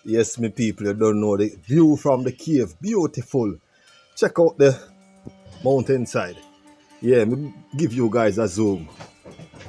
Yes, me people, you don't know the view from the cave. Beautiful. Check out the mountainside. Yeah, me give you guys a zoom.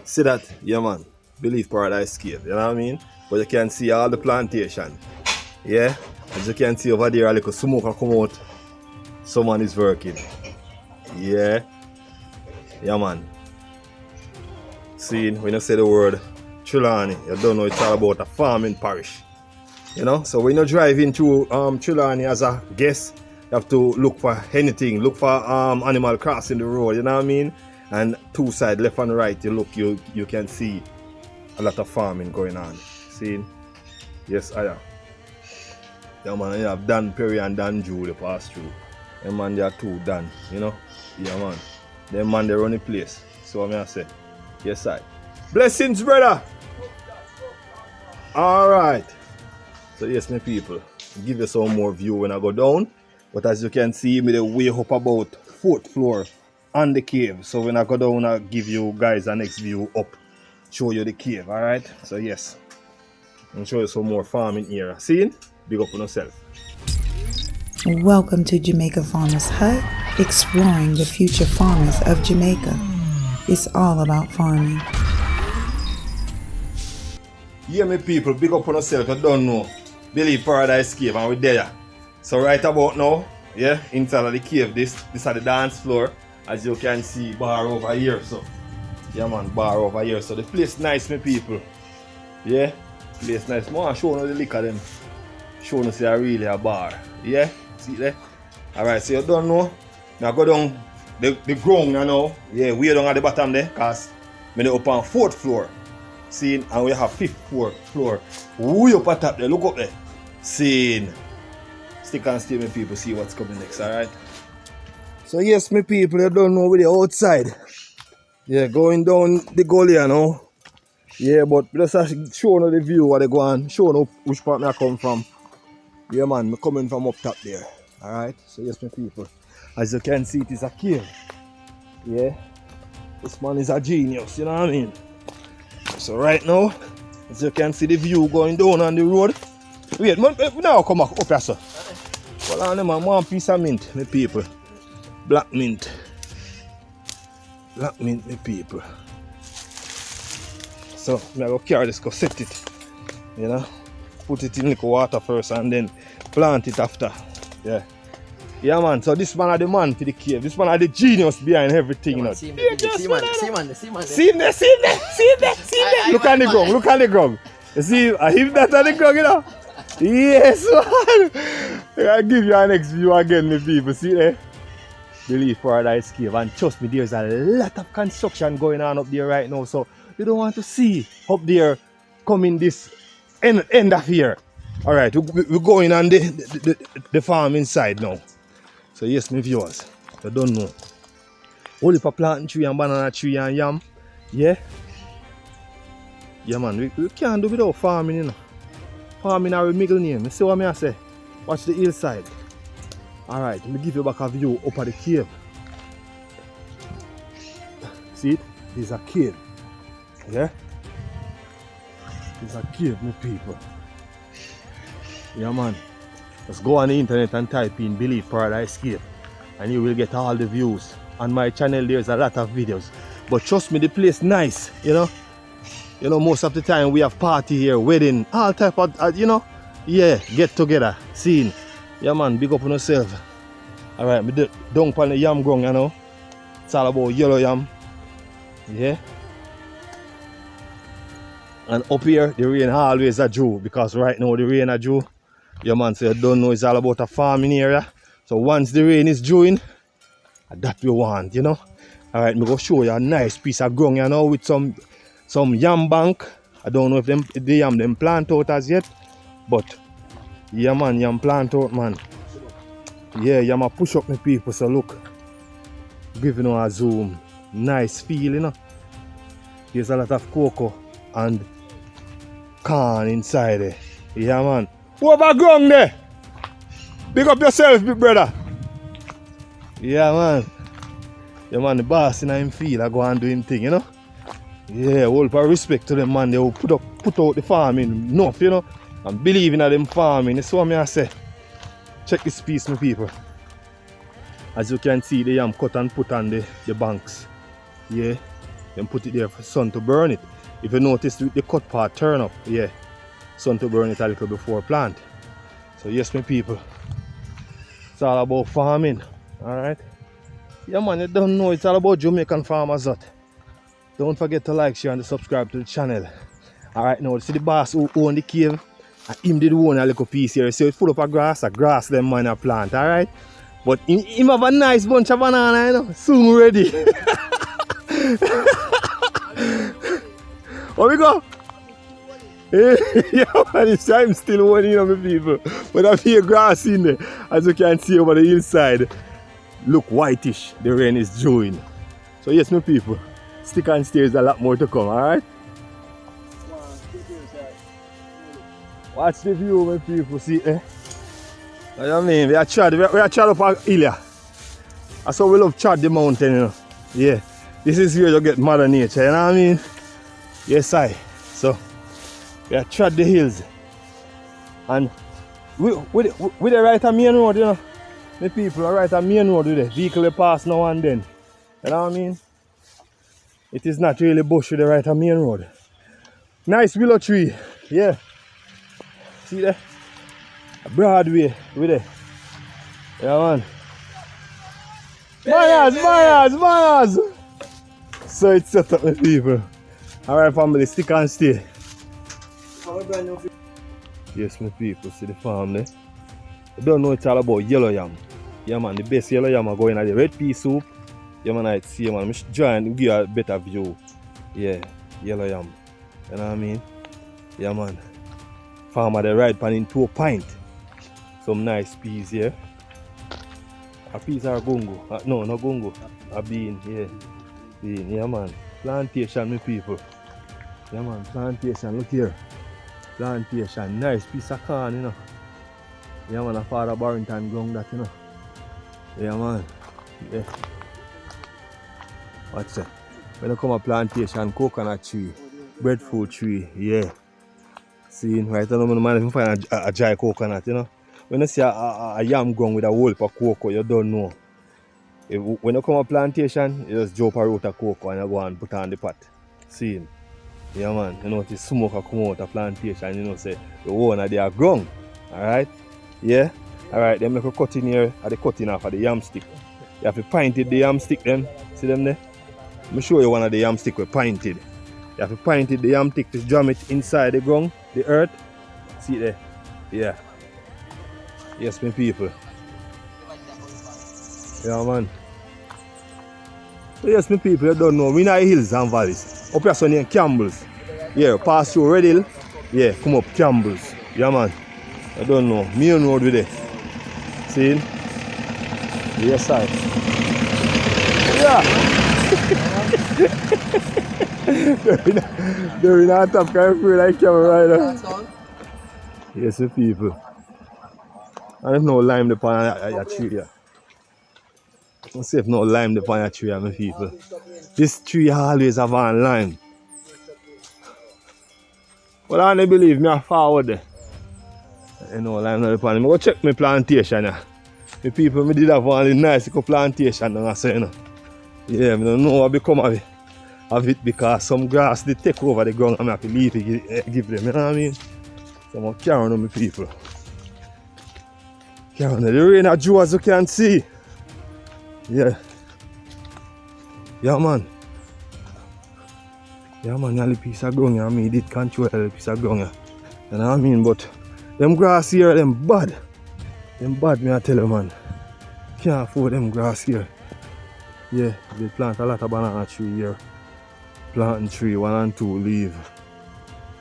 See that? Yeah, man. Believe Paradise Cave. You know what I mean? But you can see all the plantation. Yeah? As you can see over there, a little smoke will come out. Someone is working. Yeah? Yeah, man. Seeing when you say the word Trelawney, you don't know it's all about a farming parish. You know, so when you drive into Trelawney as a guest, you have to look for anything. Look for animal crossing the road, you know what I mean? And two sides, left and right, you can see a lot of farming going on. See? Yes, I am. Yeah, man, you have Dan Perry and Dan Julie pass through. Yeah, man, they are two Dan, you know? Yeah, man. Them man, they run the place. So what I say? Yes, I. Blessings, brother! Alright. So yes, my people, give you some more view when I go down. But as you can see, me the way up about 4th floor on the cave. So when I go down, I'll give you guys a next view up. Show you the cave, alright? So yes. I'll show you some more farming area. See? Big up on yourself. Welcome to Jamaica Farmers Hut, exploring the future farmers of Jamaica. It's all about farming. Yeah, my people, big up on yourself. I don't know. Believe Paradise Cave, and we're there. So right about now, yeah, inside of the cave, this is the dance floor. As you can see, bar over here. So yeah, man, bar over here. So the place nice, my people. Yeah, place nice. I want to show you the liquor them. Show you see really a bar. Yeah, see there. Alright, so you don't know. Now go down the ground now. Yeah, we're down at the bottom there, cause we're up on 4th floor. Seeing, and we have 5th floor. Way up at top there, look up there. Seeing. Stick and stay, my people, see what's coming next, alright? So yes, my people, you don't know where the outside. Yeah, going down the gully, you know. Yeah, but just show you the view where they go on. Show you which part I come from. Yeah, man, I'm coming from up top there. Alright? So yes, my people. As you can see, it is a cave. Yeah. This man is a genius, you know what I mean? So right now, as you can see the view going down on the road. Wait, now come up here, sir. Well, on them, one piece of mint, my people. Black mint. Black mint, my people. So, I'm going to carry this, go set it. You know, put it in little water first and then plant it after. Yeah. Yeah, man. So this man is the man for the cave. This man is the genius behind everything. Yeah, see him there. Look at the ground. Look at the ground. You see him that on the ground, you know? Yes, man. I'll give you a next view again, my people. See there? Believe Paradise Cave. And trust me, there's a lot of construction going on up there right now. So you don't want to see up there coming this end of here. Alright, we're going on the farm inside now. So yes, my viewers, you don't know. Only for planting tree and banana tree and yam. Yeah? Yeah, man, we can't do without farming, you know. Farming our middle name. You see what I say? Watch the hillside. Alright, let me give you back a view up at the cave. See it? There's a cave. Yeah? There's a cave, my people. Yeah, man. Just go on the internet and type in Believe Paradise Cave and you will get all the views. On my channel there's a lot of videos. But trust me, the place nice, you know. You know, most of the time we have party here, wedding, all type of, you know. Yeah, get together, scene. Yeah, man, big up on yourself. Alright, me down on the yam ground, you know. It's all about yellow yam. Yeah. And up here, the rain always a Jew because right now the rain a Jew. Yeah, man, so you don't know it's all about a farming area. So once the rain is dewing, that we want, you know. Alright, I'm going to show you a nice piece of ground, you know, with some yam bank. I don't know if the yam them plant out as yet. But, yeah, man, yam plant out, man. Yeah, yam a push up my people, so look. Giving you a zoom. Nice feel, you know. There's a lot of cocoa and corn inside there. Yeah, man. Over ground there. Big up yourself, big brother. Yeah, man. Yeah, man, the boss in him field, I go and do him thing, you know. Yeah, all for respect to them, man. They will put out the farming enough, you know. and believe in them farming. That's what I say. Check this piece, my people. As you can see, the yam cut and put on the banks. Yeah, then put it there for sun to burn it. If you notice the cut part turn up, yeah, sun to burn it a little before plant. So yes, my people, it's all about farming. Alright. Yeah man, you don't know, it's all about Jamaican farmers that. Don't forget to like, share and subscribe to the channel. Alright, now see the boss who own the cave, and him did own a little piece here. So it's full of grass them man a plant, alright? But him have a nice bunch of banana, you know, soon ready. Where we go? Yeah man, this time still one, you know, my people. But I feel grass in there. As you can see over the hillside, look whitish. The rain is drawing. So yes, my people, stick and stay, there's a lot more to come, alright? Watch the view, my people, see, eh? What I mean, we are chad up a hill here. That's how we love chad the mountain, you know. Yeah. This is where you get mother nature, you know what I mean? Yes, I. So, we are chad the hills. And with the right a main road, you know. The people are right a main road with the vehicle pass now and then. You know what I mean? It is not really bush with the right a main road. Nice willow tree, yeah. See there? Broadway with it. Yeah man. Buyers! So it's set up with people. Alright family, stick and stay. Yes my people, see the farm there. I don't know it's all about yellow yam. Yeah man, the best yellow yam are going at the red pea soup. Yeah man, I see man, I'm trying to give you a better view. Yeah, yellow yam. You know what I mean? Yeah man. Farmer they ride pan into a pint. Some nice peas here. A peas are gungo. No, not gungo. A bean, yeah. Bean, yeah man. Plantation, my people. Yeah man, plantation, look here. Plantation, nice piece of corn, you know. Yeah man, a Father Barrington ground that, you know. Yeah man. Yeah. What's that? When you come a plantation, coconut tree, breadfruit tree, yeah. See, right now, man, if you find a dry coconut, you know. When you see a yam ground with a whole of cocoa, you don't know. When you come a plantation, you just drop a root of cocoa and you go and put on the pot. See? Yeah man, you know, the smoke will come out of plantation, you know, say the owner they are ground. Alright? Yeah? Alright, then make a cut in here at the cutting off of the yam stick. You have to pint it, the yam stick them. See them there? Let me show you one of the yam stick we pinted. You have to pint it, the yam stick to jam it inside the ground, the earth. See it there? Yeah. Yes, my people. Yeah, man. So yes, my people, you don't know. We in the hills and valleys. Up here, so named Campbells. Yeah, pass through Red Hill. Yeah, come up Campbells. Yeah, man. I don't know. Main road with it. See? Yes, I. Yeah. They're in the top kind of feel like camera right now. Yes, my people. I don't know lime the pan a tree here. Let's see if no lime the pan a tree, my people. This tree always have one lime. But I don't believe me, I forward there. I know lime the pan. I go check my plantation here. The people me did have one nice plantation down there, you know. Yeah, I don't know what become of it because some grass they take over the ground and I have to leave it, give them, you know what I mean? So I'm going to carry on my people. The rain are due as you can see. Yeah. Yeah man. Yeah man, a piece of ground here. I mean, it did control a piece of ground here. You know what I mean? But them grass here, them bad. Them bad, me I tell you man. Can't afford them grass here. Yeah, they plant a lot of banana tree here. Planting tree, 1 and 2 leave.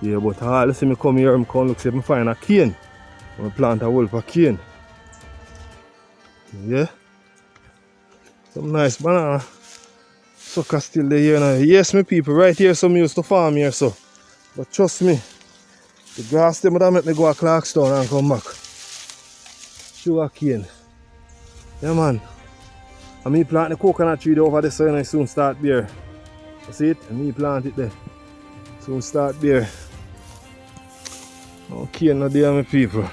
Yeah, but let's see me come here and come look see if I find a cane. I'm plant a whole of cane. Yeah. Some nice banana. Sucker still there here now. Yes, my people, right here some used to farm here so. But trust me, the grass them would make me go to Clarkstown and come back. Sugar cane. Yeah man. And me plant the coconut tree over there so I soon start bear. You see it? And me plant it there. Soon start bear. Okay, now there my people.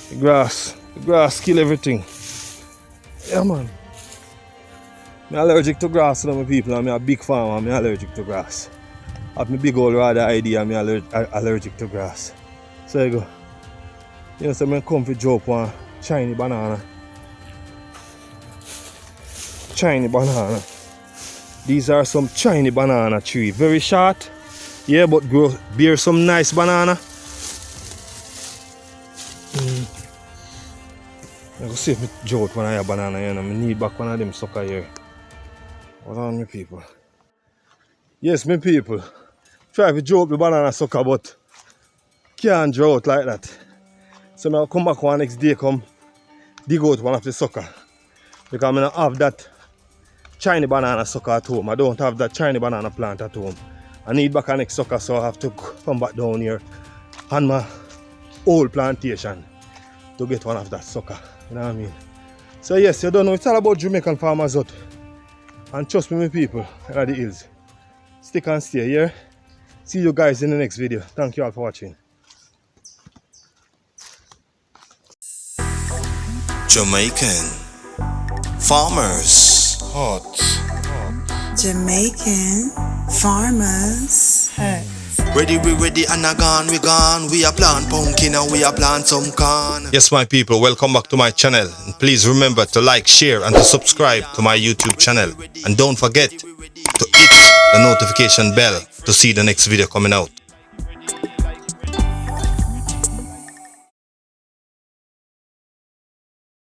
The grass kill everything. Yeah man. I'm allergic to grass, my people. I'm a big farmer, I'm allergic to grass. I have my big old rather idea, I'm allergic to grass. So you go. You know, so I'm come to drop one shiny banana. Shiny banana. These are some shiny banana tree. Very short. Yeah, but bear some nice banana. I go see if I drop one of your banana here. I need back one of them sucker here. Hold on, my people. Yes, my people. Try to drop the banana sucker, but can't draw out like that. So I'll come back one next day, come dig out one of the sucker. Because I don't have that shiny banana sucker at home. I don't have that shiny banana plant at home. I need back a next sucker, so I have to come back down here on my old plantation to get one of that sucker. You know what I mean? So yes, you don't know, it's all about Jamaican farmers out. And trust me, my people, at the hills. Stick and stay here. See you guys in the next video. Thank you all for watching. Jamaican farmers hut. Jamaican farmers hut. Ready, we ready, and we gone. We are plant pumpkin and we are plant some corn. Yes, my people, welcome back to my channel. And please remember to like, share, and to subscribe to my YouTube channel. And don't forget to hit the notification bell to see the next video coming out.